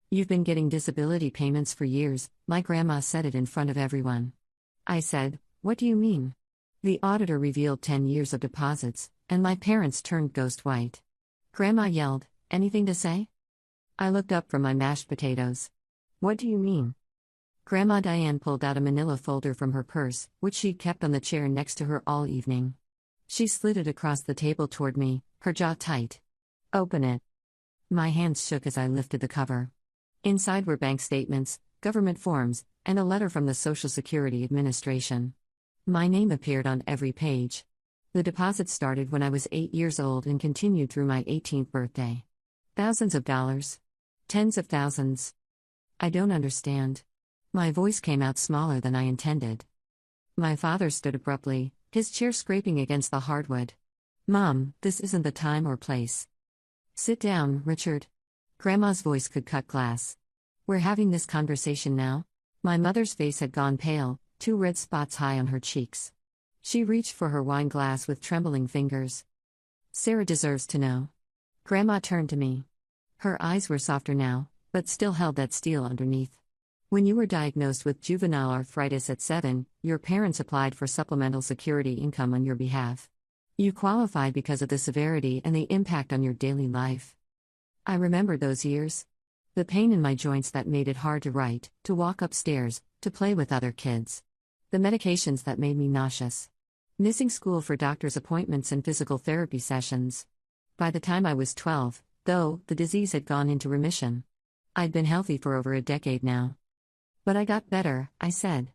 You've been getting disability payments for years, my grandma said it in front of everyone. I said, what do you mean? The auditor revealed 10 years of deposits, and my parents turned ghost white. Grandma yelled, anything to say? I looked up from my mashed potatoes. What do you mean? Grandma Diane pulled out a manila folder from her purse, which she'd kept on the chair next to her all evening. She slid it across the table toward me, her jaw tight. Open it. My hands shook as I lifted the cover. Inside were bank statements, government forms, and a letter from the Social Security Administration. My name appeared on every page. The deposit started when I was 8 years old and continued through my 18th birthday. Thousands of dollars. Tens of thousands. I don't understand. My voice came out smaller than I intended. My father stood abruptly, his chair scraping against the hardwood. Mom, this isn't the time or place. Sit down, Richard. Grandma's voice could cut glass. We're having this conversation now? My mother's face had gone pale, 2 red spots high on her cheeks. She reached for her wine glass with trembling fingers. Sarah deserves to know. Grandma turned to me. Her eyes were softer now, but still held that steel underneath. When you were diagnosed with juvenile arthritis at 7, your parents applied for supplemental security income on your behalf. You qualified because of the severity and the impact on your daily life. I remembered those years. The pain in my joints that made it hard to write, to walk upstairs, to play with other kids. The medications that made me nauseous. Missing school for doctor's appointments and physical therapy sessions. By the time I was 12, though, the disease had gone into remission. I'd been healthy for over a decade now. But I got better, I said.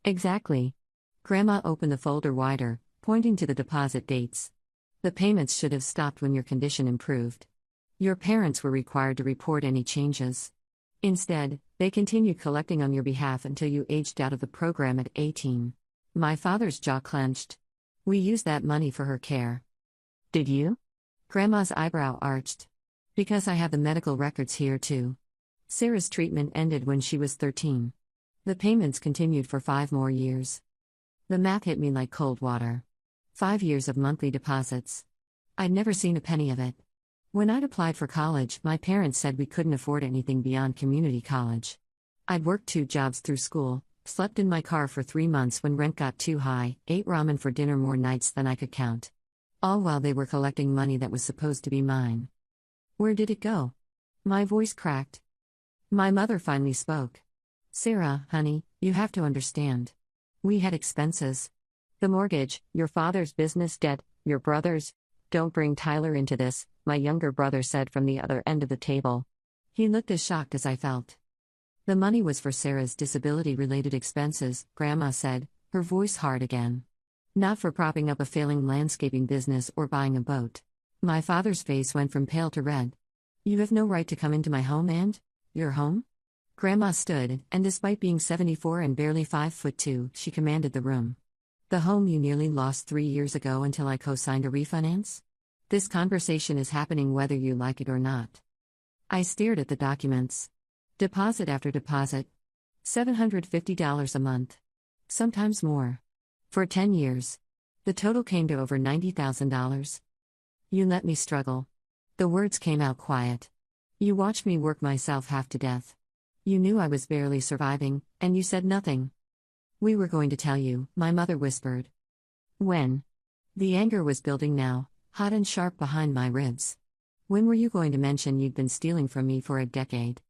Exactly. Grandma opened the folder wider, pointing to the deposit dates. The payments should have stopped when your condition improved. Your parents were required to report any changes. Instead, they continued collecting on your behalf until you aged out of the program at 18. My father's jaw clenched. We used that money for her care. Did you? Grandma's eyebrow arched. Because I have the medical records here too. Sarah's treatment ended when she was 13. The payments continued for 5 more years. The math hit me like cold water. 5 years of monthly deposits. I'd never seen a penny of it. When I'd applied for college, my parents said we couldn't afford anything beyond community college. I'd worked 2 jobs through school, slept in my car for 3 months when rent got too high, ate ramen for dinner more nights than I could count. All while they were collecting money that was supposed to be mine. Where did it go? My voice cracked. My mother finally spoke. Sarah, honey, you have to understand. We had expenses. The mortgage, your father's business debt, your brother's. Don't bring Tyler into this, my younger brother said from the other end of the table. He looked as shocked as I felt. The money was for Sarah's disability-related expenses, Grandma said, her voice hard again. Not for propping up a failing landscaping business or buying a boat. My father's face went from pale to red. You have no right to come into my home and? Your home? Grandma stood, and despite being 74 and barely 5'2", she commanded the room. The home you nearly lost 3 years ago until I co-signed a refinance? This conversation is happening whether you like it or not. I stared at the documents. Deposit after deposit. $750 a month. Sometimes more. For 10 years. The total came to over $90,000. You let me struggle. The words came out quiet. You watched me work myself half to death. You knew I was barely surviving, and you said nothing. We were going to tell you, my mother whispered. When? The anger was building now, hot and sharp behind my ribs. When were you going to mention you'd been stealing from me for a decade?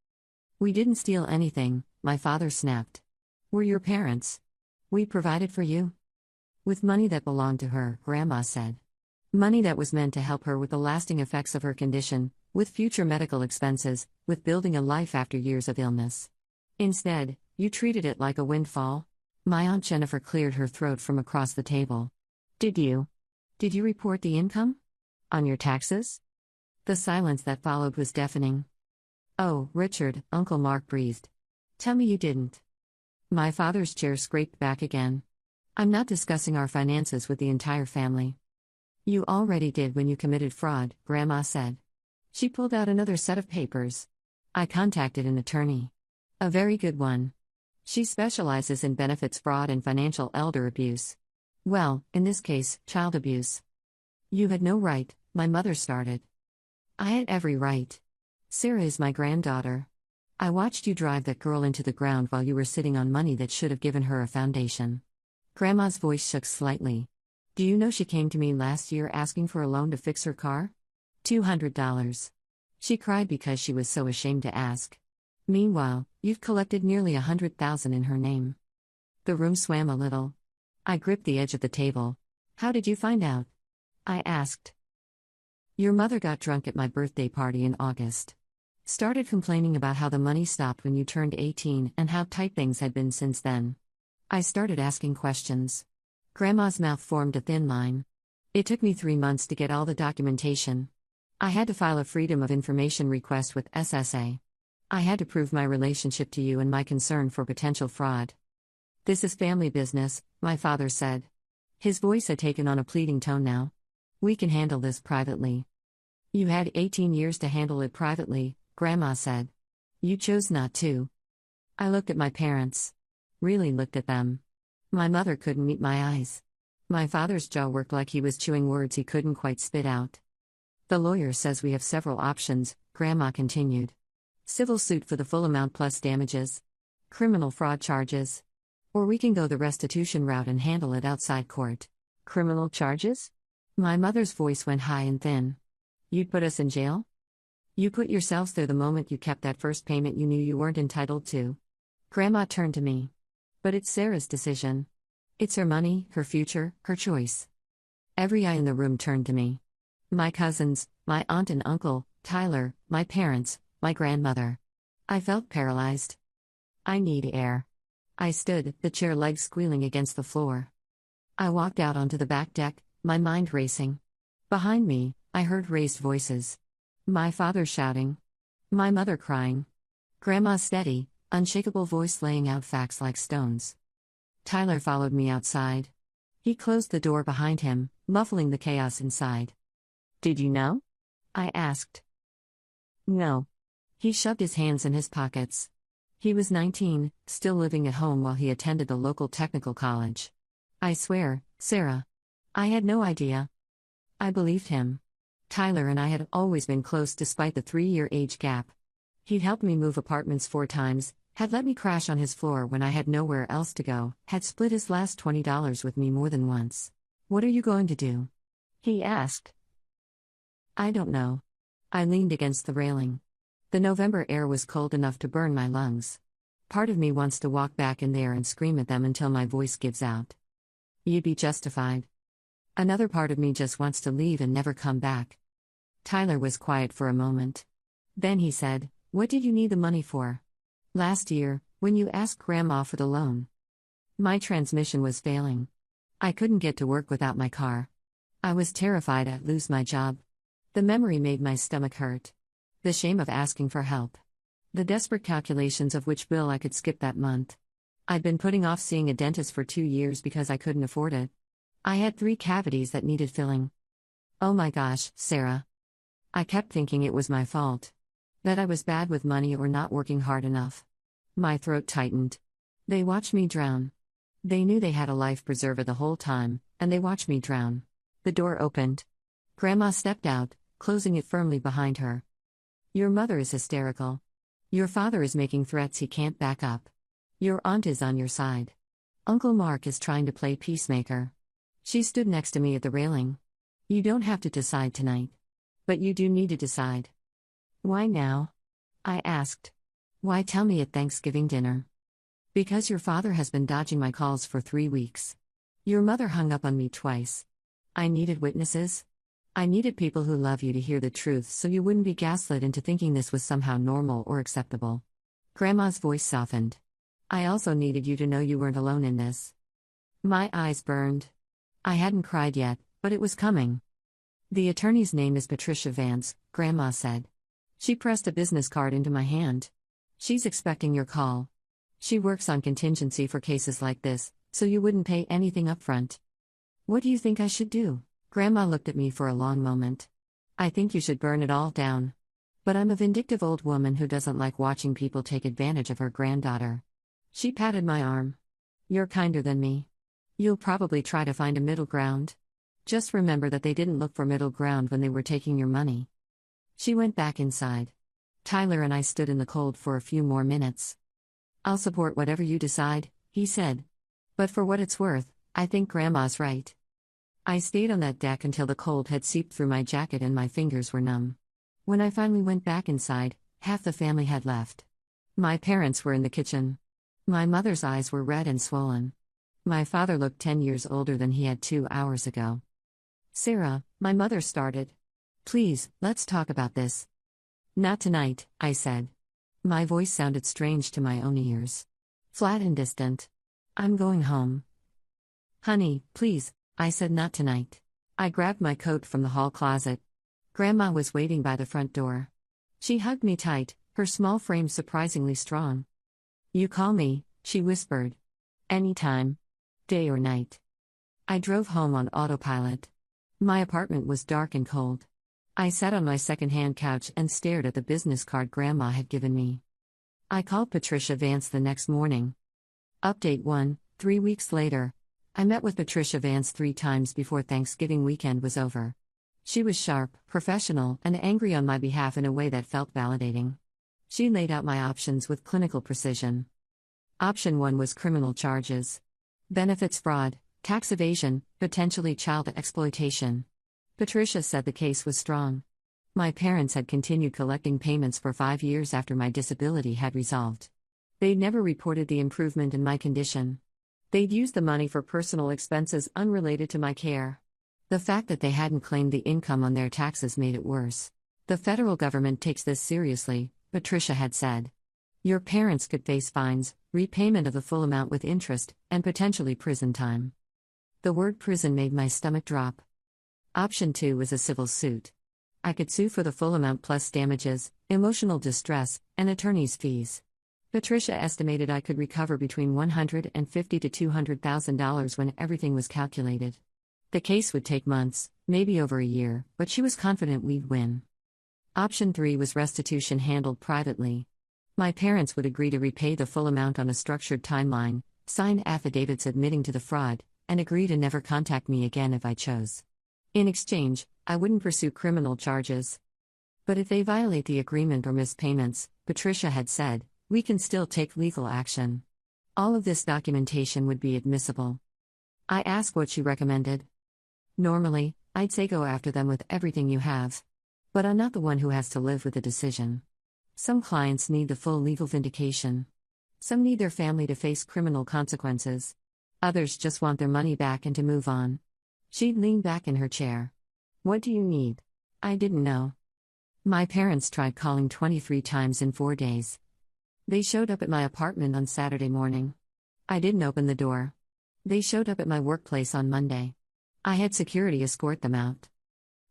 We didn't steal anything, my father snapped. We're your parents. We provided for you. With money that belonged to her, Grandma said. Money that was meant to help her with the lasting effects of her condition, with future medical expenses, with building a life after years of illness. Instead, you treated it like a windfall. My Aunt Jennifer cleared her throat from across the table. Did you? Did you report the income? On your taxes? The silence that followed was deafening. Oh, Richard, Uncle Mark breathed. Tell me you didn't. My father's chair scraped back again. I'm not discussing our finances with the entire family. You already did when you committed fraud, Grandma said. She pulled out another set of papers. I contacted an attorney. A very good one. She specializes in benefits fraud and financial elder abuse. Well, in this case, child abuse. You had no right, my mother started. I had every right. Sarah is my granddaughter. I watched you drive that girl into the ground while you were sitting on money that should have given her a foundation. Grandma's voice shook slightly. Do you know she came to me last year asking for a loan to fix her car? $200. She cried because she was so ashamed to ask. Meanwhile, you've collected nearly $100,000 in her name. The room swam a little. I gripped the edge of the table. How did you find out? I asked. Your mother got drunk at my birthday party in August. Started complaining about how the money stopped when you turned 18 and how tight things had been since then. I started asking questions. Grandma's mouth formed a thin line. It took me 3 months to get all the documentation. I had to file a Freedom of Information request with SSA. I had to prove my relationship to you and my concern for potential fraud. This is family business, my father said. His voice had taken on a pleading tone now. We can handle this privately. You had 18 years to handle it privately, Grandma said. You chose not to. I looked at my parents. Really looked at them. My mother couldn't meet my eyes. My father's jaw worked like he was chewing words he couldn't quite spit out. The lawyer says we have several options, Grandma continued. Civil suit for the full amount plus damages. Criminal fraud charges. Or we can go the restitution route and handle it outside court. Criminal charges? My mother's voice went high and thin. You'd put us in jail? You put yourselves there the moment you kept that first payment you knew you weren't entitled to. Grandma turned to me. But it's Sarah's decision. It's her money, her future, her choice. Every eye in the room turned to me. My cousins, my aunt and uncle, Tyler, my parents, my grandmother. I felt paralyzed. I need air. I stood, the chair legs squealing against the floor. I walked out onto the back deck, my mind racing. Behind me, I heard raised voices. My father shouting. My mother crying. Grandma's steady, unshakable voice laying out facts like stones. Tyler followed me outside. He closed the door behind him, muffling the chaos inside. Did you know? I asked. No. He shoved his hands in his pockets. He was 19, still living at home while he attended the local technical college. I swear, Sarah. I had no idea. I believed him. Tyler and I had always been close despite the 3-year age gap. He'd helped me move apartments 4 times, had let me crash on his floor when I had nowhere else to go, had split his last $20 with me more than once. What are you going to do? He asked. I don't know. I leaned against the railing. The November air was cold enough to burn my lungs. Part of me wants to walk back in there and scream at them until my voice gives out. You'd be justified. Another part of me just wants to leave and never come back. Tyler was quiet for a moment. Then he said, What did you need the money for? Last year, when you asked Grandma for the loan. My transmission was failing. I couldn't get to work without my car. I was terrified I'd lose my job. The memory made my stomach hurt. The shame of asking for help. The desperate calculations of which bill I could skip that month. I'd been putting off seeing a dentist for 2 years because I couldn't afford it. I had 3 cavities that needed filling. Oh my gosh, Sarah. I kept thinking it was my fault. That I was bad with money or not working hard enough. My throat tightened. They watched me drown. They knew they had a life preserver the whole time, and they watched me drown. The door opened. Grandma stepped out, closing it firmly behind her. Your mother is hysterical. Your father is making threats he can't back up. Your aunt is on your side. Uncle Mark is trying to play peacemaker. She stood next to me at the railing. You don't have to decide tonight. But you do need to decide. Why now? I asked. Why tell me at Thanksgiving dinner? Because your father has been dodging my calls for 3 weeks. Your mother hung up on me twice. I needed witnesses. I needed people who love you to hear the truth so you wouldn't be gaslit into thinking this was somehow normal or acceptable. Grandma's voice softened. I also needed you to know you weren't alone in this. My eyes burned. I hadn't cried yet, but it was coming. The attorney's name is Patricia Vance, Grandma said. She pressed a business card into my hand. She's expecting your call. She works on contingency for cases like this, so you wouldn't pay anything up front. What do you think I should do? Grandma looked at me for a long moment. I think you should burn it all down. But I'm a vindictive old woman who doesn't like watching people take advantage of her granddaughter. She patted my arm. You're kinder than me. You'll probably try to find a middle ground. Just remember that they didn't look for middle ground when they were taking your money. She went back inside. Tyler and I stood in the cold for a few more minutes. "I'll support whatever you decide," he said. "But for what it's worth, I think Grandma's right." I stayed on that deck until the cold had seeped through my jacket and my fingers were numb. When I finally went back inside, half the family had left. My parents were in the kitchen. My mother's eyes were red and swollen. My father looked 10 years older than he had 2 hours ago. "Sarah," my mother started. "Please, let's talk about this." "Not tonight," I said. My voice sounded strange to my own ears. Flat and distant. "I'm going home." "Honey, please," I said, "not tonight." I grabbed my coat from the hall closet. Grandma was waiting by the front door. She hugged me tight, her small frame surprisingly strong. "You call me," she whispered. "Anytime. Day or night." I drove home on autopilot. My apartment was dark and cold. I sat on my second-hand couch and stared at the business card Grandma had given me. I called Patricia Vance the next morning. Update 1, 3 weeks later. I met with Patricia Vance 3 times before Thanksgiving weekend was over. She was sharp, professional, and angry on my behalf in a way that felt validating. She laid out my options with clinical precision. Option 1 was criminal charges. Benefits fraud, tax evasion, potentially child exploitation. Patricia said the case was strong. My parents had continued collecting payments for 5 years after my disability had resolved. They'd never reported the improvement in my condition. They'd used the money for personal expenses unrelated to my care. The fact that they hadn't claimed the income on their taxes made it worse. "The federal government takes this seriously," Patricia had said. "Your parents could face fines, repayment of the full amount with interest, and potentially prison time." The word prison made my stomach drop. Option 2 was a civil suit. I could sue for the full amount plus damages, emotional distress, and attorney's fees. Patricia estimated I could recover between $150,000 to $200,000 when everything was calculated. The case would take months, maybe over a year, but she was confident we'd win. Option 3 was restitution handled privately. My parents would agree to repay the full amount on a structured timeline, sign affidavits admitting to the fraud, and agree to never contact me again if I chose. In exchange, I wouldn't pursue criminal charges. But if they violate the agreement or miss payments, Patricia had said, we can still take legal action. All of this documentation would be admissible. I asked what she recommended. Normally, I'd say go after them with everything you have. But I'm not the one who has to live with the decision. Some clients need the full legal vindication. Some need their family to face criminal consequences. Others just want their money back and to move on. She'd lean back in her chair. "What do you need?" I didn't know. My parents tried calling 23 times in 4 days. They showed up at my apartment on Saturday morning. I didn't open the door. They showed up at my workplace on Monday. I had security escort them out.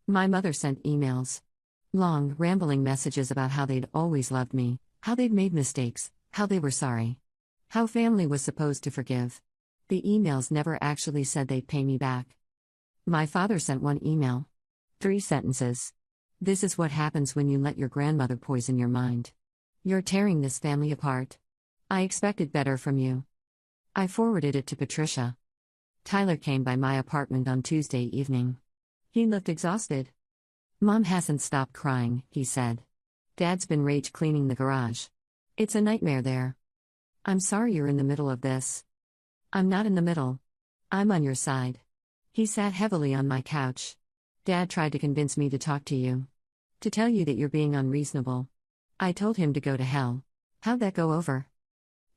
My mother sent emails. Long, rambling messages about how they'd always loved me, how they'd made mistakes, how they were sorry. How family was supposed to forgive. The emails never actually said they'd pay me back. My father sent one email. 3 sentences. "This is what happens when you let your grandmother poison your mind. You're tearing this family apart. I expected better from you." I forwarded it to Patricia. Tyler came by my apartment on Tuesday evening. He looked exhausted. "Mom hasn't stopped crying," he said. "Dad's been rage cleaning the garage. It's a nightmare there. I'm sorry you're in the middle of this." "I'm not in the middle. I'm on your side." He sat heavily on my couch. "Dad tried to convince me to talk to you. To tell you that you're being unreasonable. I told him to go to hell. How'd that go over?"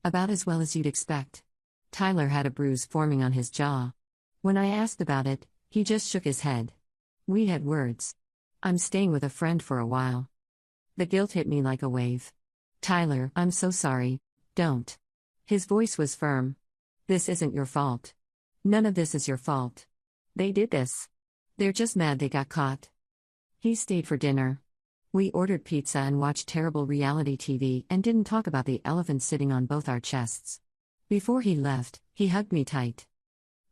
"About as well as you'd expect." Tyler had a bruise forming on his jaw. When I asked about it, he just shook his head. "We had words. I'm staying with a friend for a while." The guilt hit me like a wave. "Tyler, I'm so sorry. Don't." His voice was firm. "This isn't your fault. None of this is your fault. They did this. They're just mad they got caught." He stayed for dinner. We ordered pizza and watched terrible reality TV and didn't talk about the elephant sitting on both our chests. Before he left, he hugged me tight.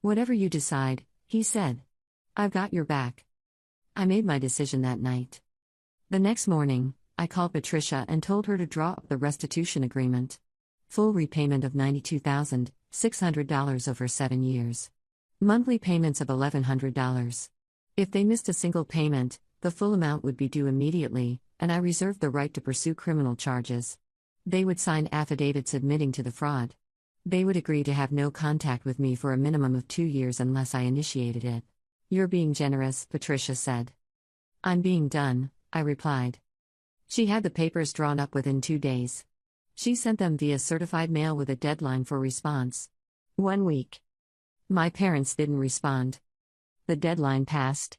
"Whatever you decide," he said. "I've got your back." I made my decision that night. The next morning, I called Patricia and told her to draw up the restitution agreement. Full repayment of $92,600 over 7 years. Monthly payments of $1,100. If they missed a single payment, the full amount would be due immediately, and I reserved the right to pursue criminal charges. They would sign affidavits admitting to the fraud. They would agree to have no contact with me for a minimum of 2 years unless I initiated it. "You're being generous," Patricia said. "I'm being done," I replied. She had the papers drawn up within 2 days. She sent them via certified mail with a deadline for response. 1 week. My parents didn't respond. The deadline passed.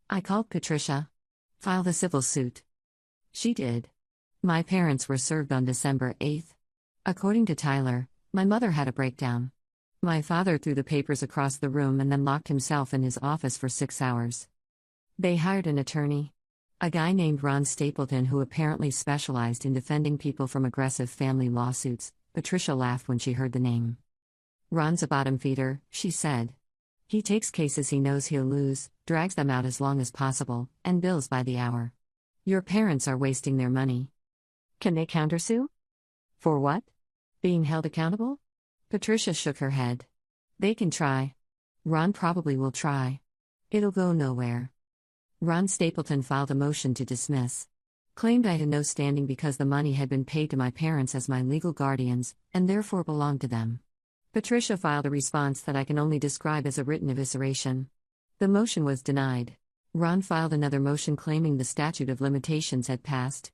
I called Patricia. "File the civil suit." She did. My parents were served on December 8th. According to Tyler, my mother had a breakdown. My father threw the papers across the room and then locked himself in his office for 6 hours. They hired an attorney. A guy named Ron Stapleton who apparently specialized in defending people from aggressive family lawsuits. Patricia laughed when she heard the name. "Ron's a bottom feeder," she said. "He takes cases he knows he'll lose, drags them out as long as possible, and bills by the hour. Your parents are wasting their money." "Can they countersue?" "For what? Being held accountable?" Patricia shook her head. "They can try. Ron probably will try. It'll go nowhere." Ron Stapleton filed a motion to dismiss. Claimed I had no standing because the money had been paid to my parents as my legal guardians, and therefore belonged to them. Patricia filed a response that I can only describe as a written evisceration. The motion was denied. Ron filed another motion claiming the statute of limitations had passed.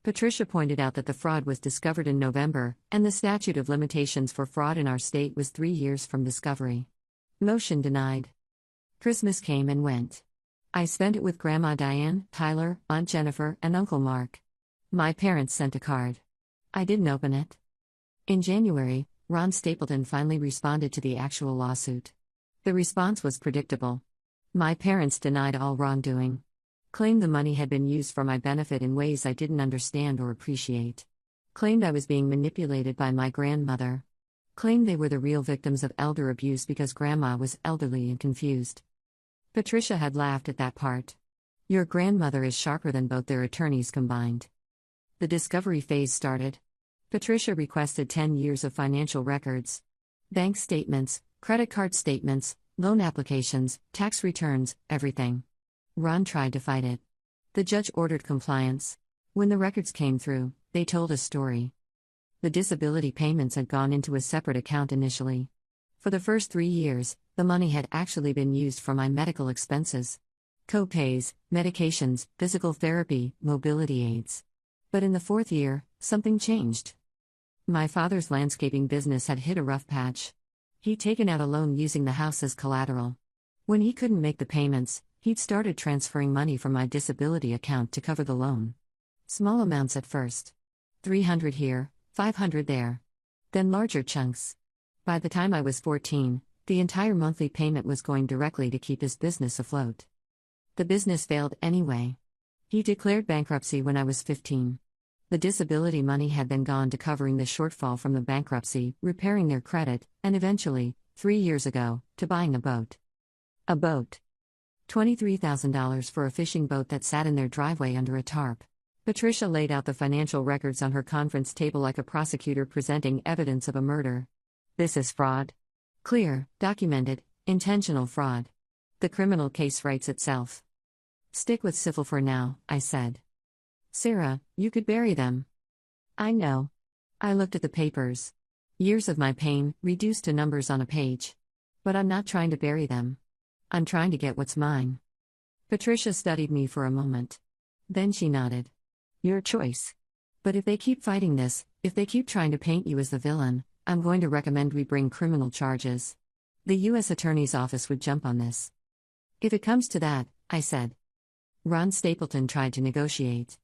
Patricia pointed out that the fraud was discovered in November, and the statute of limitations for fraud in our state was 3 years from discovery. Motion denied. Christmas came and went. I spent it with Grandma Diane, Tyler, Aunt Jennifer, and Uncle Mark. My parents sent a card. I didn't open it. In January, Ron Stapleton finally responded to the actual lawsuit. The response was predictable. My parents denied all wrongdoing. Claimed the money had been used for my benefit in ways I didn't understand or appreciate. Claimed I was being manipulated by my grandmother. Claimed they were the real victims of elder abuse because Grandma was elderly and confused. Patricia had laughed at that part. "Your grandmother is sharper than both their attorneys combined." The discovery phase started. Patricia requested 10 years of financial records. Bank statements, credit card statements, loan applications, tax returns, everything. Ron tried to fight it. The judge ordered compliance. When the records came through, they told a story. The disability payments had gone into a separate account initially. For the first 3 years, the money had actually been used for my medical expenses. Co-pays, medications, physical therapy, mobility aids. But in the 4th year, something changed. My father's landscaping business had hit a rough patch. He'd taken out a loan using the house as collateral. When he couldn't make the payments, he'd started transferring money from my disability account to cover the loan. Small amounts at first. $300 here, $500 there. Then larger chunks. By the time I was 14, the entire monthly payment was going directly to keep his business afloat. The business failed anyway. He declared bankruptcy when I was 15. The disability money had been gone to covering the shortfall from the bankruptcy, repairing their credit, and eventually, 3 years ago, to buying a boat. A boat. $23,000 for a fishing boat that sat in their driveway under a tarp. Patricia laid out the financial records on her conference table like a prosecutor presenting evidence of a murder. "This is fraud. Clear, documented, intentional fraud. The criminal case writes itself." "Stick with civil for now," I said. "Sarah, you could bury them." "I know." I looked at the papers. Years of my pain, reduced to numbers on a page. But I'm not trying to bury them. I'm trying to get what's mine. Patricia studied me for a moment. Then she nodded. "Your choice. But if they keep fighting this, if they keep trying to paint you as the villain, I'm going to recommend we bring criminal charges. The U.S. Attorney's Office would jump on this." "If it comes to that," I said. Ron Stapleton tried to negotiate.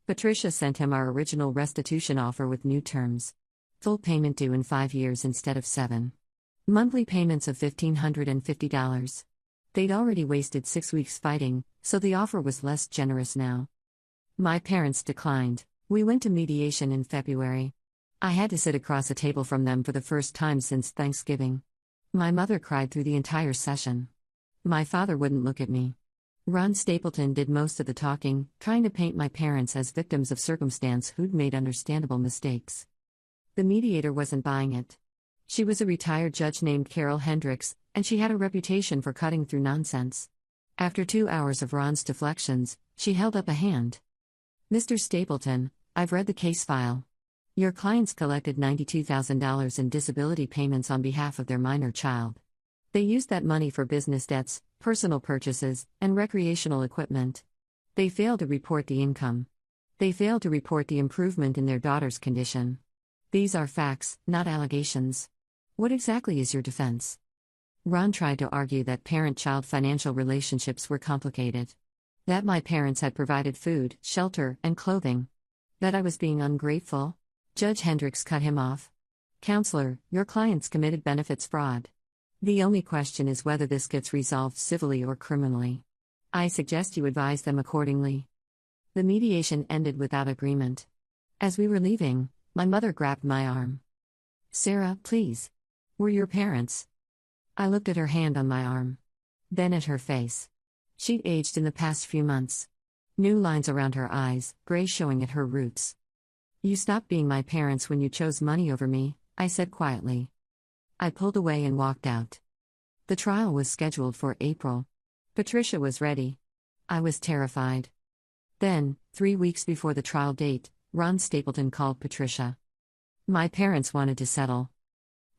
Patricia sent him our original restitution offer with new terms. Full payment due in 5 years instead of 7. Monthly payments of $1,550. They'd already wasted 6 weeks fighting, so the offer was less generous now. My parents declined. We went to mediation in February. I had to sit across a table from them for the first time since Thanksgiving. My mother cried through the entire session. My father wouldn't look at me. Ron Stapleton did most of the talking, trying to paint my parents as victims of circumstance who'd made understandable mistakes. The mediator wasn't buying it. She was a retired judge named Carol Hendricks, and she had a reputation for cutting through nonsense. After 2 hours of Ron's deflections, she held up a hand. Mr. Stapleton, I've read the case file. Your clients collected $92,000 in disability payments on behalf of their minor child. They used that money for business debts, personal purchases, and recreational equipment. They failed to report the income. They failed to report the improvement in their daughter's condition. These are facts, not allegations. What exactly is your defense? Ron tried to argue that parent-child financial relationships were complicated. That my parents had provided food, shelter, and clothing. That I was being ungrateful. Judge Hendricks cut him off. Counselor, your clients committed benefits fraud. The only question is whether this gets resolved civilly or criminally. I suggest you advise them accordingly. The mediation ended without agreement. As we were leaving, my mother grabbed my arm. Sarah, please. We're your parents. I looked at her hand on my arm. Then at her face. She'd aged in the past few months. New lines around her eyes, gray showing at her roots. You stopped being my parents when you chose money over me, I said quietly. I pulled away and walked out. The trial was scheduled for April. Patricia was ready. I was terrified. Then, 3 weeks before the trial date, Ron Stapleton called Patricia. My parents wanted to settle.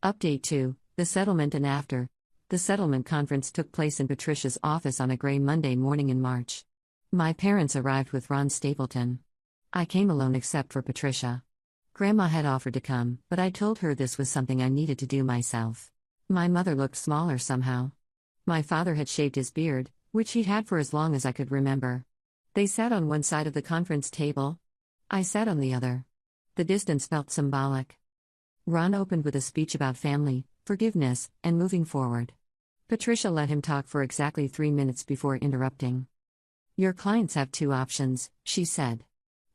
Update 2, the settlement and after. The settlement conference took place in Patricia's office on a gray Monday morning in March. My parents arrived with Ron Stapleton. I came alone except for Patricia. Grandma had offered to come, but I told her this was something I needed to do myself. My mother looked smaller somehow. My father had shaved his beard, which he'd had for as long as I could remember. They sat on one side of the conference table. I sat on the other. The distance felt symbolic. Ron opened with a speech about family, forgiveness, and moving forward. Patricia let him talk for exactly 3 minutes before interrupting. Your clients have 2 options, she said.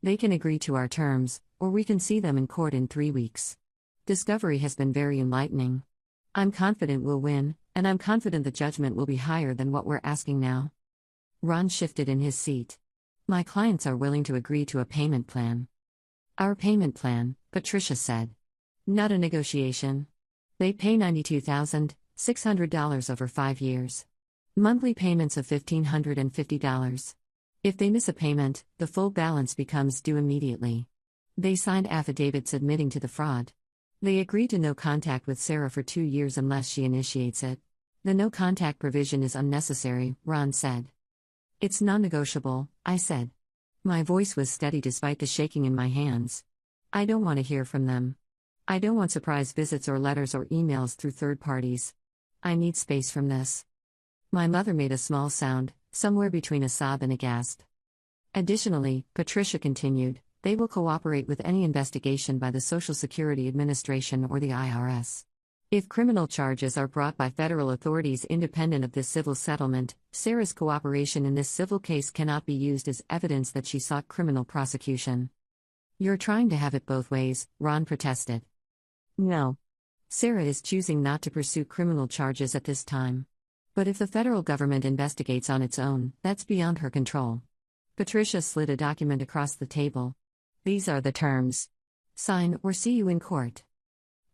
They can agree to our terms, or we can see them in court in 3 weeks. Discovery has been very enlightening. I'm confident we'll win, and I'm confident the judgment will be higher than what we're asking now. Ron shifted in his seat. My clients are willing to agree to a payment plan. Our payment plan, Patricia said. Not a negotiation. They pay $92,600 over 5 years. Monthly payments of $1,550. If they miss a payment, the full balance becomes due immediately. They signed affidavits admitting to the fraud. They agreed to no contact with Sarah for 2 years unless she initiates it. The no contact provision is unnecessary, Ron said. It's non-negotiable, I said. My voice was steady despite the shaking in my hands. I don't want to hear from them. I don't want surprise visits or letters or emails through third parties. I need space from this. My mother made a small sound, somewhere between a sob and a gasp. Additionally, Patricia continued, they will cooperate with any investigation by the Social Security Administration or the IRS. If criminal charges are brought by federal authorities independent of this civil settlement, Sarah's cooperation in this civil case cannot be used as evidence that she sought criminal prosecution. You're trying to have it both ways, Ron protested. No. Sarah is choosing not to pursue criminal charges at this time. But if the federal government investigates on its own, that's beyond her control. Patricia slid a document across the table. These are the terms. Sign or see you in court.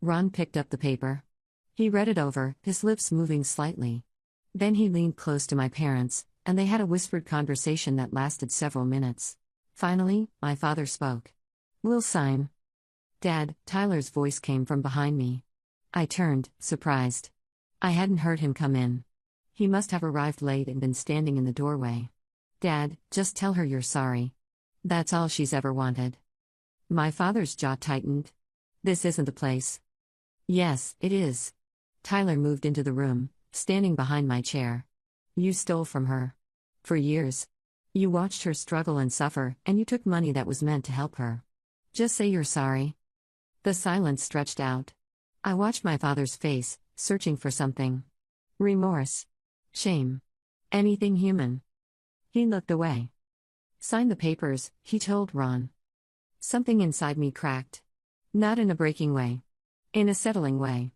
Ron picked up the paper. He read it over, his lips moving slightly. Then he leaned close to my parents, and they had a whispered conversation that lasted several minutes. Finally, my father spoke. We'll sign. Dad, Tyler's voice came from behind me. I turned, surprised. I hadn't heard him come in. He must have arrived late and been standing in the doorway. Dad, just tell her you're sorry. That's all she's ever wanted. My father's jaw tightened. This isn't the place. Yes, it is. Tyler moved into the room, standing behind my chair. You stole from her. For years. You watched her struggle and suffer, and you took money that was meant to help her. Just say you're sorry. The silence stretched out. I watched my father's face, searching for something. Remorse. Shame. Anything human. He looked away. Sign the papers, he told Ron. Something inside me cracked. Not in a breaking way. In a settling way.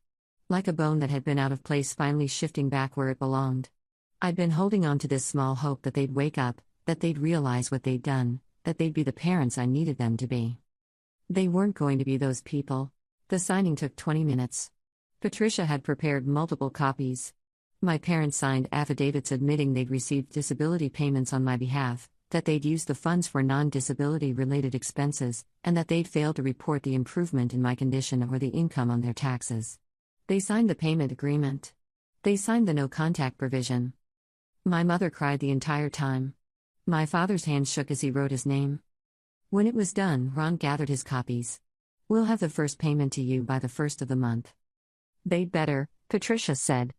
Like a bone that had been out of place finally shifting back where it belonged. I'd been holding on to this small hope that they'd wake up, that they'd realize what they'd done, that they'd be the parents I needed them to be. They weren't going to be those people. The signing took 20 minutes. Patricia had prepared multiple copies. My parents signed affidavits admitting they'd received disability payments on my behalf, that they'd use the funds for non-disability related expenses, and that they'd failed to report the improvement in my condition or the income on their taxes. They signed the payment agreement. They signed the no-contact provision. My mother cried the entire time. My father's hand shook as he wrote his name. When it was done, Ron gathered his copies. We'll have the first payment to you by the first of the month. They'd better, Patricia said.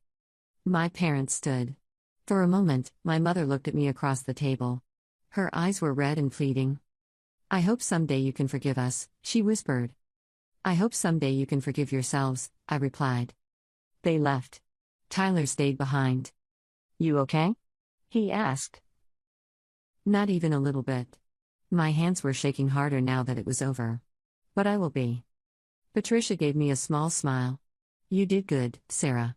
My parents stood. For a moment, my mother looked at me across the table. Her eyes were red and pleading. I hope someday you can forgive us, she whispered. I hope someday you can forgive yourselves, I replied. They left. Tyler stayed behind. You okay? He asked. Not even a little bit. My hands were shaking harder now that it was over. But I will be. Patricia gave me a small smile. You did good, Sarah.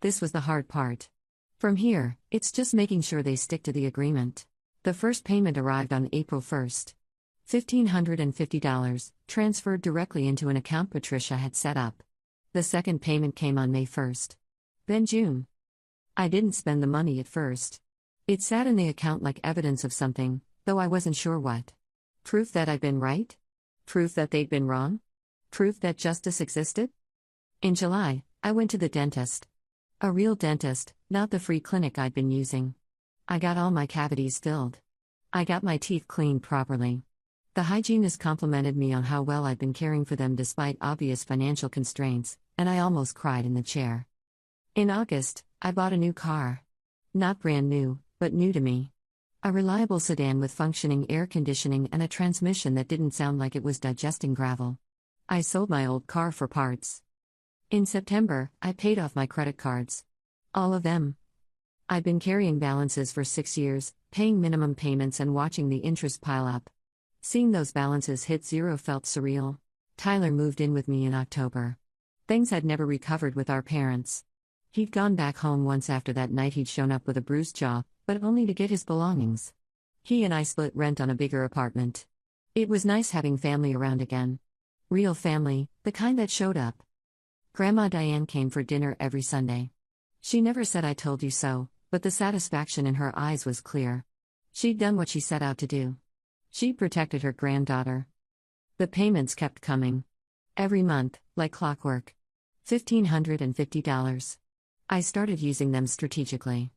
This was the hard part. From here, it's just making sure they stick to the agreement. The first payment arrived on April 1st. $1,550, transferred directly into an account Patricia had set up. The second payment came on May 1st. Then June. I didn't spend the money at first. It sat in the account like evidence of something, though I wasn't sure what. Proof that I'd been right? Proof that they'd been wrong? Proof that justice existed? In July, I went to the dentist. A real dentist, not the free clinic I'd been using. I got all my cavities filled. I got my teeth cleaned properly. The hygienist complimented me on how well I'd been caring for them despite obvious financial constraints, and I almost cried in the chair. In August, I bought a new car. Not brand new, but new to me. A reliable sedan with functioning air conditioning and a transmission that didn't sound like it was digesting gravel. I sold my old car for parts. In September, I paid off my credit cards. All of them. I'd been carrying balances for 6 years, paying minimum payments and watching the interest pile up. Seeing those balances hit zero felt surreal. Tyler moved in with me in October. Things had never recovered with our parents. He'd gone back home once after that night he'd shown up with a bruised jaw, but only to get his belongings. He and I split rent on a bigger apartment. It was nice having family around again. Real family, the kind that showed up. Grandma Diane came for dinner every Sunday. She never said I told you so, but the satisfaction in her eyes was clear. She'd done what she set out to do. She protected her granddaughter. The payments kept coming. Every month, like clockwork. $1,550. I started using them strategically.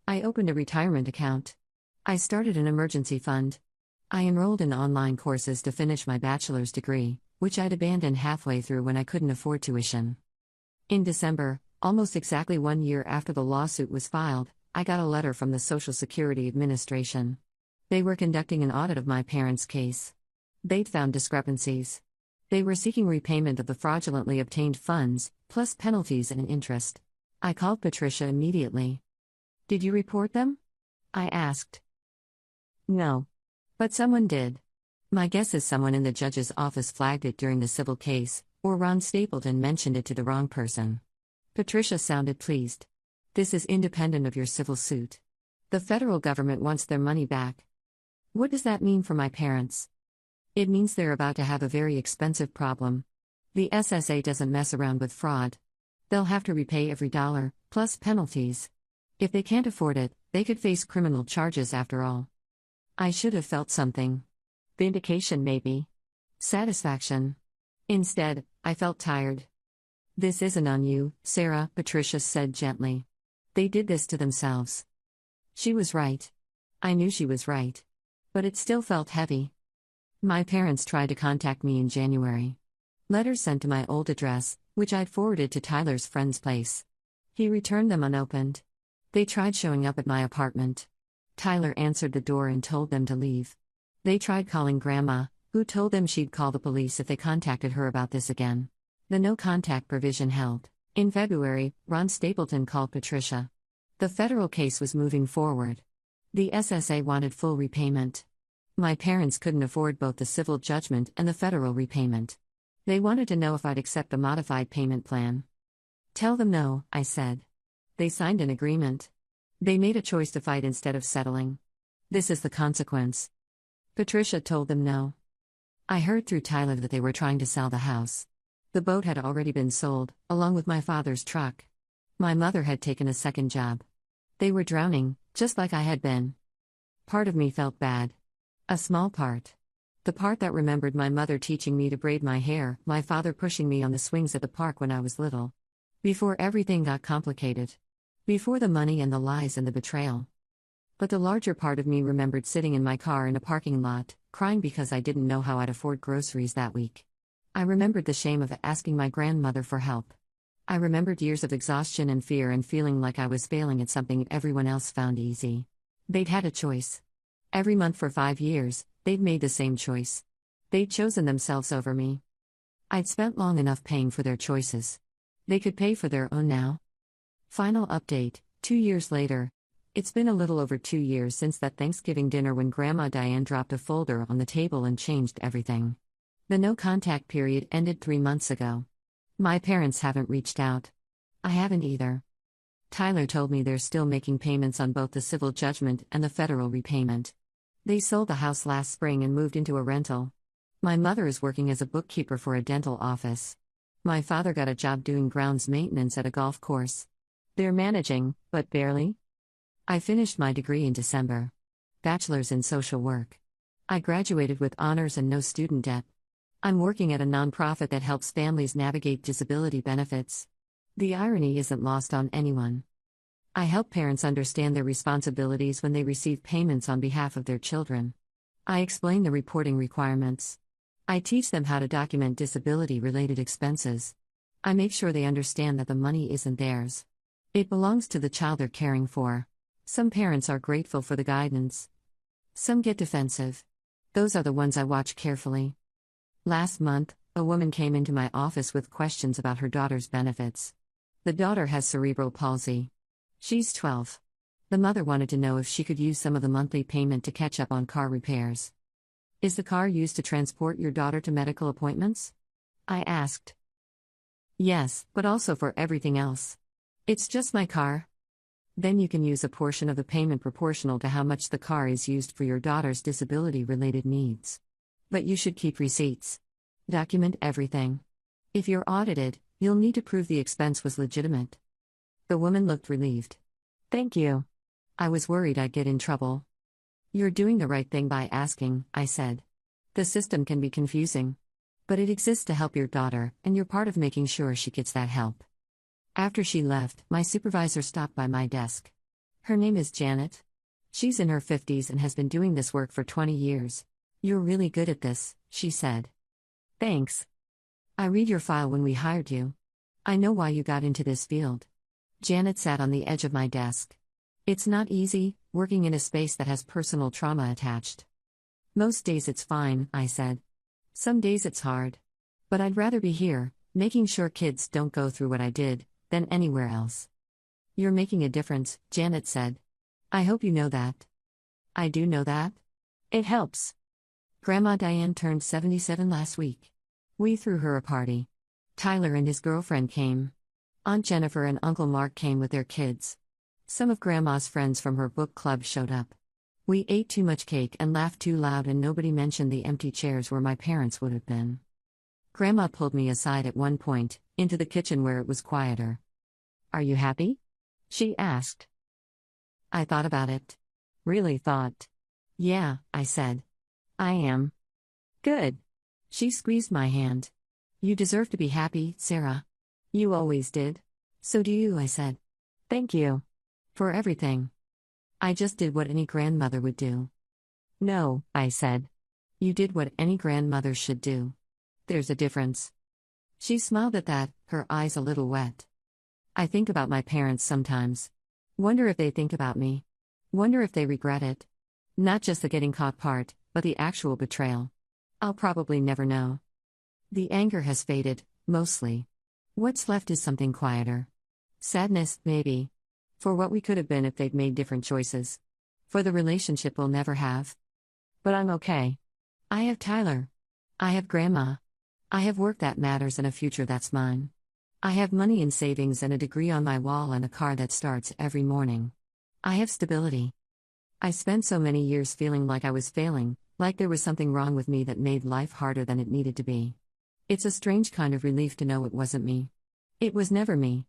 I opened a retirement account. I started an emergency fund. I enrolled in online courses to finish my bachelor's degree, which I'd abandoned halfway through when I couldn't afford tuition. In December, almost exactly 1 year after the lawsuit was filed, I got a letter from the Social Security Administration. They were conducting an audit of my parents' case. They'd found discrepancies. They were seeking repayment of the fraudulently obtained funds, plus penalties and interest. I called Patricia immediately. Did you report them? I asked. No. But someone did. My guess is someone in the judge's office flagged it during the civil case, or Ron Stapleton mentioned it to the wrong person. Patricia sounded pleased. This is independent of your civil suit. The federal government wants their money back. What does that mean for my parents? It means they're about to have a very expensive problem. The SSA doesn't mess around with fraud. They'll have to repay every dollar, plus penalties. If they can't afford it, they could face criminal charges after all. I should have felt something. Vindication maybe. Satisfaction. Instead, I felt tired. This isn't on you, Sarah, Patricia said gently. They did this to themselves. She was right. I knew she was right. But it still felt heavy. My parents tried to contact me in January. Letters sent to my old address, which I'd forwarded to Tyler's friend's place. He returned them unopened. They tried showing up at my apartment. Tyler answered the door and told them to leave. They tried calling Grandma, who told them she'd call the police if they contacted her about this again. The no-contact provision held. In February, Ron Stapleton called Patricia. The federal case was moving forward. The SSA wanted full repayment. My parents couldn't afford both the civil judgment and the federal repayment. They wanted to know if I'd accept a modified payment plan. Tell them no, I said. They signed an agreement. They made a choice to fight instead of settling. This is the consequence. Patricia told them no. I heard through Tyler that they were trying to sell the house. The boat had already been sold, along with my father's truck. My mother had taken a second job. They were drowning, just like I had been. Part of me felt bad. A small part. The part that remembered my mother teaching me to braid my hair, my father pushing me on the swings at the park when I was little. Before everything got complicated. Before the money and the lies and the betrayal. But the larger part of me remembered sitting in my car in a parking lot, crying because I didn't know how I'd afford groceries that week. I remembered the shame of asking my grandmother for help. I remembered years of exhaustion and fear and feeling like I was failing at something everyone else found easy. They'd had a choice. Every month for 5 years, they'd made the same choice. They'd chosen themselves over me. I'd spent long enough paying for their choices. They could pay for their own now. Final update, 2 years later. It's been a little over 2 years since that Thanksgiving dinner when Grandma Diane dropped a folder on the table and changed everything. The no-contact period ended 3 months ago. My parents haven't reached out. I haven't either. Tyler told me they're still making payments on both the civil judgment and the federal repayment. They sold the house last spring and moved into a rental. My mother is working as a bookkeeper for a dental office. My father got a job doing grounds maintenance at a golf course. They're managing, but barely. I finished my degree in December. Bachelor's in social work. I graduated with honors and no student debt. I'm working at a nonprofit that helps families navigate disability benefits. The irony isn't lost on anyone. I help parents understand their responsibilities when they receive payments on behalf of their children. I explain the reporting requirements. I teach them how to document disability-related expenses. I make sure they understand that the money isn't theirs. It belongs to the child they're caring for. Some parents are grateful for the guidance. Some get defensive. Those are the ones I watch carefully. Last month, a woman came into my office with questions about her daughter's benefits. The daughter has cerebral palsy. She's 12. The mother wanted to know if she could use some of the monthly payment to catch up on car repairs. Is the car used to transport your daughter to medical appointments? I asked. Yes, but also for everything else. It's just my car. Then you can use a portion of the payment proportional to how much the car is used for your daughter's disability-related needs. But you should keep receipts. Document everything. If you're audited, you'll need to prove the expense was legitimate. The woman looked relieved. Thank you. I was worried I'd get in trouble. You're doing the right thing by asking, I said. The system can be confusing. But it exists to help your daughter, and you're part of making sure she gets that help. After she left, my supervisor stopped by my desk. Her name is Janet. She's in her 50s and has been doing this work for 20 years. You're really good at this, she said. Thanks. I read your file when we hired you. I know why you got into this field. Janet sat on the edge of my desk. It's not easy, working in a space that has personal trauma attached. Most days it's fine, I said. Some days it's hard. But I'd rather be here, making sure kids don't go through what I did, than anywhere else. You're making a difference, Janet said. I hope you know that. I do know that. It helps. Grandma Diane turned 77 last week. We threw her a party. Tyler and his girlfriend came. Aunt Jennifer and Uncle Mark came with their kids. Some of Grandma's friends from her book club showed up. We ate too much cake and laughed too loud, and nobody mentioned the empty chairs where my parents would have been. Grandma pulled me aside at one point, into the kitchen where it was quieter. Are you happy? She asked. I thought about it. Really thought. Yeah, I said. I am. Good. She squeezed my hand. You deserve to be happy, Sarah. You always did. So do you, I said. Thank you. For everything. I just did what any grandmother would do. No, I said. You did what any grandmother should do. There's a difference. She smiled at that, her eyes a little wet. I think about my parents sometimes. Wonder if they think about me. Wonder if they regret it. Not just the getting caught part, but the actual betrayal. I'll probably never know. The anger has faded, mostly. What's left is something quieter. Sadness, maybe. For what we could have been if they'd made different choices. For the relationship we'll never have. But I'm okay. I have Tyler. I have Grandma. I have work that matters and a future that's mine. I have money in savings and a degree on my wall and a car that starts every morning. I have stability. I spent so many years feeling like I was failing, like there was something wrong with me that made life harder than it needed to be. It's a strange kind of relief to know it wasn't me. It was never me.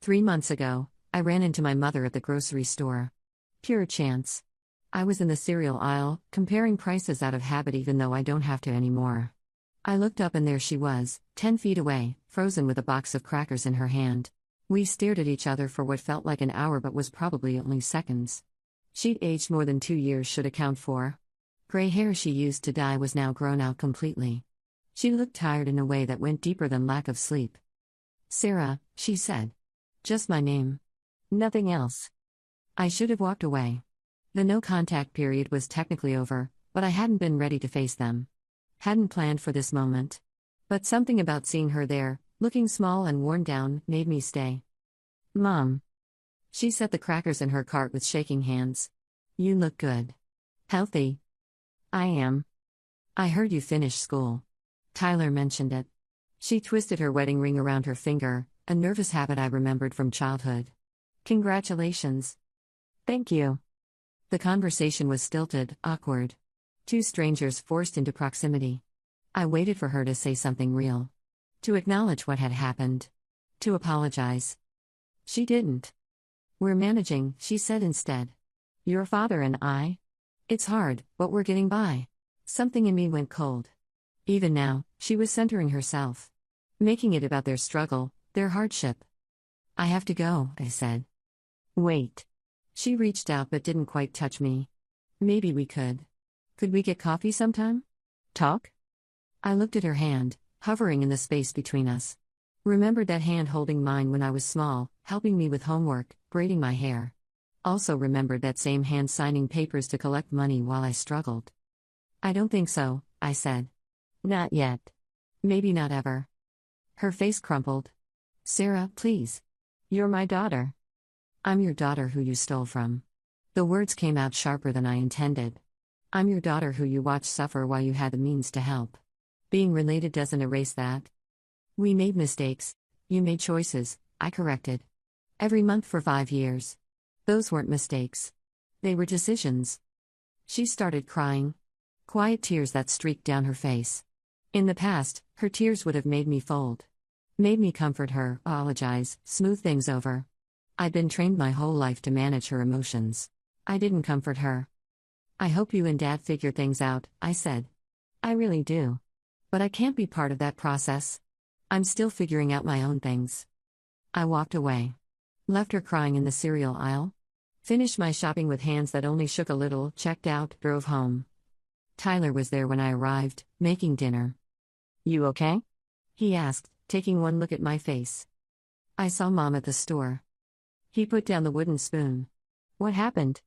3 months ago, I ran into my mother at the grocery store. Pure chance. I was in the cereal aisle, comparing prices out of habit even though I don't have to anymore. I looked up and there she was, 10 feet away, frozen with a box of crackers in her hand. We stared at each other for what felt like an hour but was probably only seconds. She'd aged more than 2 years should account for. Gray hair she used to dye was now grown out completely. She looked tired in a way that went deeper than lack of sleep. "Sarah," she said. "Just my name. Nothing else." I should have walked away. The no-contact period was technically over, but I hadn't been ready to face them. Hadn't planned for this moment. But something about seeing her there, looking small and worn down, made me stay. "Mom." She set the crackers in her cart with shaking hands. "You look good. Healthy." "I am. I heard you finished school. Tyler mentioned it." She twisted her wedding ring around her finger, a nervous habit I remembered from childhood. "Congratulations." "Thank you." The conversation was stilted, awkward. Two strangers forced into proximity. I waited for her to say something real. To acknowledge what had happened. To apologize. She didn't. "We're managing," she said instead. "Your father and I? It's hard, but we're getting by." Something in me went cold. Even now, she was centering herself. Making it about their struggle, their hardship. "I have to go," I said. "Wait." She reached out but didn't quite touch me. "Maybe we could. Could we get coffee sometime? Talk?" I looked at her hand, hovering in the space between us. Remembered that hand holding mine when I was small, helping me with homework, braiding my hair. Also remembered that same hand signing papers to collect money while I struggled. "I don't think so," I said. "Not yet. Maybe not ever." Her face crumpled. "Sarah, please. You're my daughter." "I'm your daughter who you stole from." The words came out sharper than I intended. "I'm your daughter who you watched suffer while you had the means to help. Being related doesn't erase that. We made mistakes. You made choices, I corrected. Every month for 5 years. Those weren't mistakes. They were decisions." She started crying. Quiet tears that streaked down her face. In the past, her tears would have made me fold. Made me comfort her, apologize, smooth things over. I'd been trained my whole life to manage her emotions. I didn't comfort her. "I hope you and Dad figure things out," I said. "I really do. But I can't be part of that process. I'm still figuring out my own things." I walked away. Left her crying in the cereal aisle. Finished my shopping with hands that only shook a little, checked out, drove home. Tyler was there when I arrived, making dinner. "You okay?" he asked, taking one look at my face. "I saw Mom at the store." He put down the wooden spoon. "What happened?"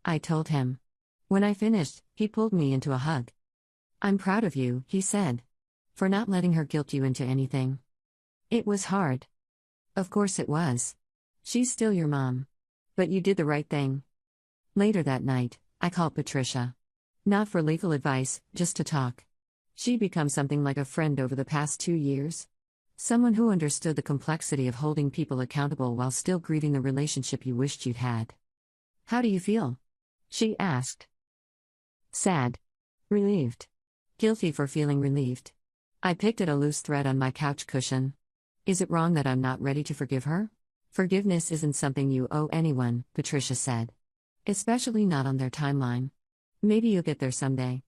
I told him. When I finished, he pulled me into a hug. "I'm proud of you," he said. "For not letting her guilt you into anything. It was hard." "Of course it was. She's still your mom. But you did the right thing." Later that night, I called Patricia. Not for legal advice, just to talk. She'd become something like a friend over the past 2 years. Someone who understood the complexity of holding people accountable while still grieving the relationship you wished you'd had. "How do you feel?" she asked. "Sad. Relieved. Guilty for feeling relieved." I picked at a loose thread on my couch cushion. "Is it wrong that I'm not ready to forgive her?" "Forgiveness isn't something you owe anyone," Patricia said. "Especially not on their timeline. Maybe you'll get there someday.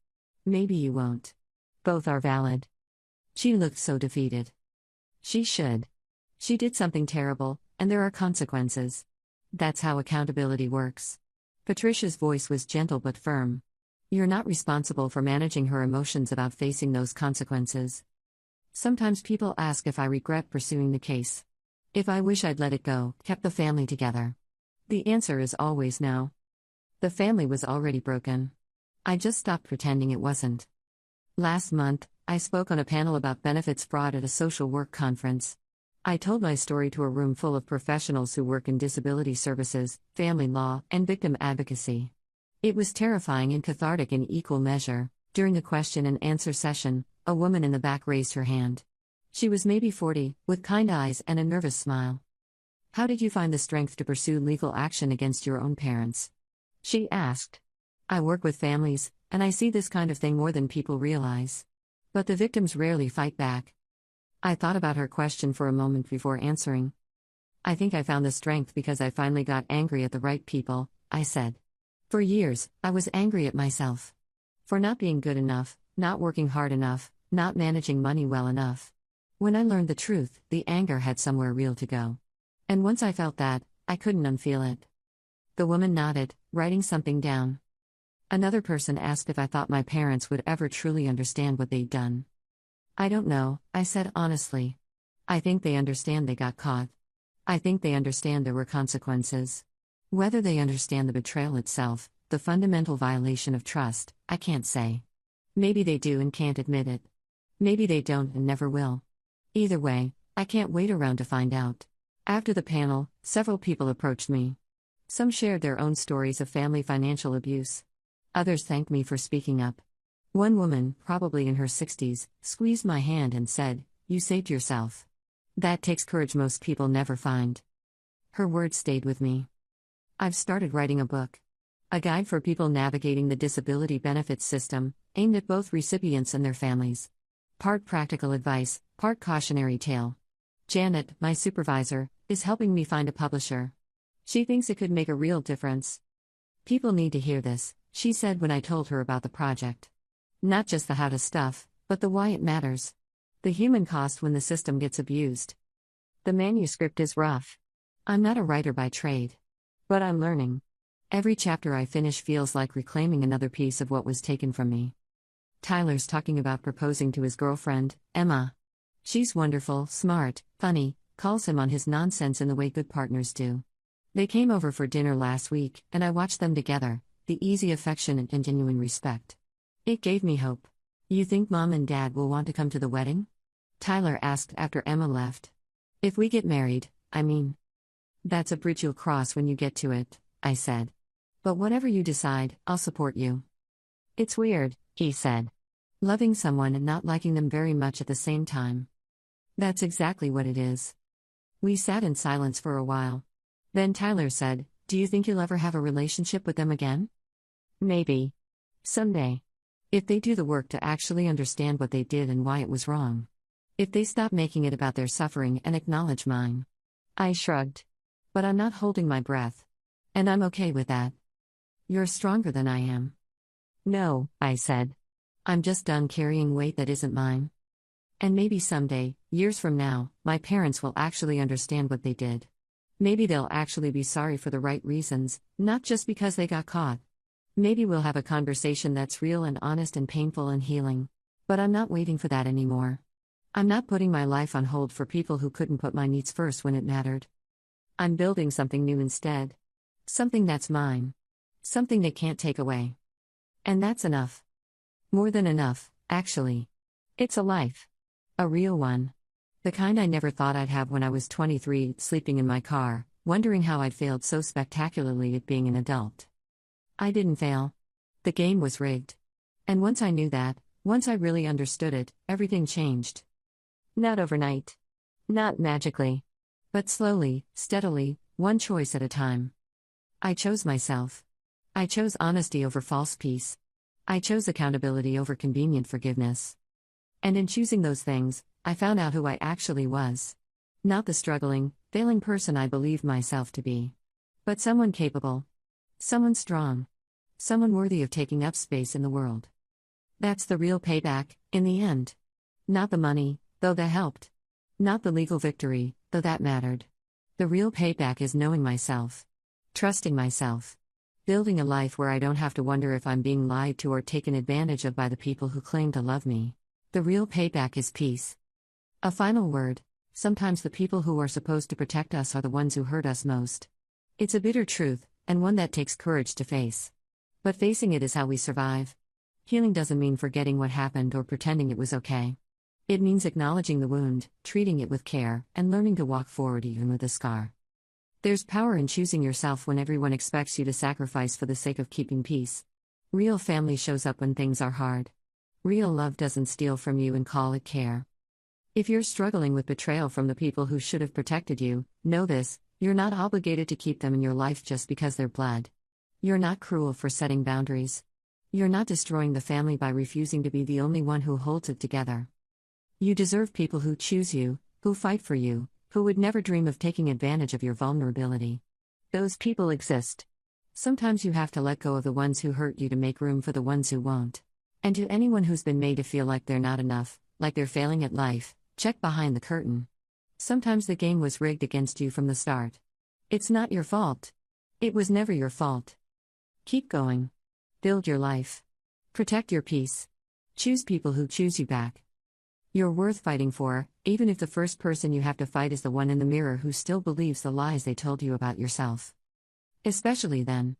Maybe you won't. Both are valid." She looked so defeated. She should. She did something terrible, and there are consequences. That's how accountability works. Patricia's voice was gentle but firm. "You're not responsible for managing her emotions about facing those consequences." Sometimes people ask if I regret pursuing the case. If I wish I'd let it go, kept the family together. The answer is always no. The family was already broken. I just stopped pretending it wasn't. Last month, I spoke on a panel about benefits fraud at a social work conference. I told my story to a room full of professionals who work in disability services, family law, and victim advocacy. It was terrifying and cathartic in equal measure. During the question and answer session, a woman in the back raised her hand. She was maybe 40, with kind eyes and a nervous smile. "How did you find the strength to pursue legal action against your own parents?" she asked. "I work with families, and I see this kind of thing more than people realize. But the victims rarely fight back." I thought about her question for a moment before answering. "I think I found the strength because I finally got angry at the right people," I said. For years, I was angry at myself. For not being good enough, not working hard enough, not managing money well enough. When I learned the truth, the anger had somewhere real to go. And once I felt that, I couldn't unfeel it. The woman nodded, writing something down. Another person asked if I thought my parents would ever truly understand what they'd done. I don't know, I said honestly. I think they understand they got caught. I think they understand there were consequences. Whether they understand the betrayal itself, the fundamental violation of trust, I can't say. Maybe they do and can't admit it. Maybe they don't and never will. Either way, I can't wait around to find out. After the panel, several people approached me. Some shared their own stories of family financial abuse. Others thanked me for speaking up. One woman, probably in her 60s, squeezed my hand and said, "You saved yourself." That takes courage most people never find. Her words stayed with me. I've started writing a book. A guide for people navigating the disability benefits system, aimed at both recipients and their families. Part practical advice, part cautionary tale. Janet, my supervisor, is helping me find a publisher. She thinks it could make a real difference. People need to hear this, she said when I told her about the project. Not just the how to stuff, but the why it matters. The human cost when the system gets abused. The manuscript is rough. I'm not a writer by trade. But I'm learning. Every chapter I finish feels like reclaiming another piece of what was taken from me. Tyler's talking about proposing to his girlfriend, Emma. She's wonderful, smart, funny, calls him on his nonsense in the way good partners do. They came over for dinner last week, and I watched them together, the easy affection and genuine respect. It gave me hope. You think Mom and Dad will want to come to the wedding? Tyler asked after Emma left. If we get married, I mean. That's a bridge you'll cross when you get to it, I said. But whatever you decide, I'll support you. It's weird, he said. Loving someone and not liking them very much at the same time. That's exactly what it is. We sat in silence for a while. Then Tyler said, "Do you think you'll ever have a relationship with them again?" Maybe. Someday. If they do the work to actually understand what they did and why it was wrong. If they stop making it about their suffering and acknowledge mine. I shrugged. But I'm not holding my breath. And I'm okay with that. You're stronger than I am. No, I said. I'm just done carrying weight that isn't mine. And maybe someday, years from now, my parents will actually understand what they did. Maybe they'll actually be sorry for the right reasons, not just because they got caught. Maybe we'll have a conversation that's real and honest and painful and healing. But I'm not waiting for that anymore. I'm not putting my life on hold for people who couldn't put my needs first when it mattered. I'm building something new instead. Something that's mine. Something they can't take away. And that's enough. More than enough, actually. It's a life. A real one. The kind I never thought I'd have when I was 23, sleeping in my car, wondering how I'd failed so spectacularly at being an adult. I didn't fail. The game was rigged. And once I knew that, once I really understood it, everything changed. Not overnight. Not magically. But slowly, steadily, one choice at a time. I chose myself. I chose honesty over false peace. I chose accountability over convenient forgiveness. And in choosing those things, I found out who I actually was. Not the struggling, failing person I believed myself to be. But someone capable. Someone strong. Someone worthy of taking up space in the world. That's the real payback, in the end. Not the money, though that helped. Not the legal victory, though that mattered. The real payback is knowing myself. Trusting myself. Building a life where I don't have to wonder if I'm being lied to or taken advantage of by the people who claim to love me. The real payback is peace. A final word: sometimes the people who are supposed to protect us are the ones who hurt us most. It's a bitter truth, and one that takes courage to face. But facing it is how we survive. Healing doesn't mean forgetting what happened or pretending it was okay. It means acknowledging the wound, treating it with care, and learning to walk forward even with a scar. There's power in choosing yourself when everyone expects you to sacrifice for the sake of keeping peace. Real family shows up when things are hard. Real love doesn't steal from you and call it care. If you're struggling with betrayal from the people who should have protected you, know this: you're not obligated to keep them in your life just because they're blood. You're not cruel for setting boundaries. You're not destroying the family by refusing to be the only one who holds it together. You deserve people who choose you, who fight for you, who would never dream of taking advantage of your vulnerability. Those people exist. Sometimes you have to let go of the ones who hurt you to make room for the ones who won't. And to anyone who's been made to feel like they're not enough, like they're failing at life, check behind the curtain. Sometimes the game was rigged against you from the start. It's not your fault. It was never your fault. Keep going. Build your life. Protect your peace. Choose people who choose you back. You're worth fighting for, even if the first person you have to fight is the one in the mirror who still believes the lies they told you about yourself. Especially then.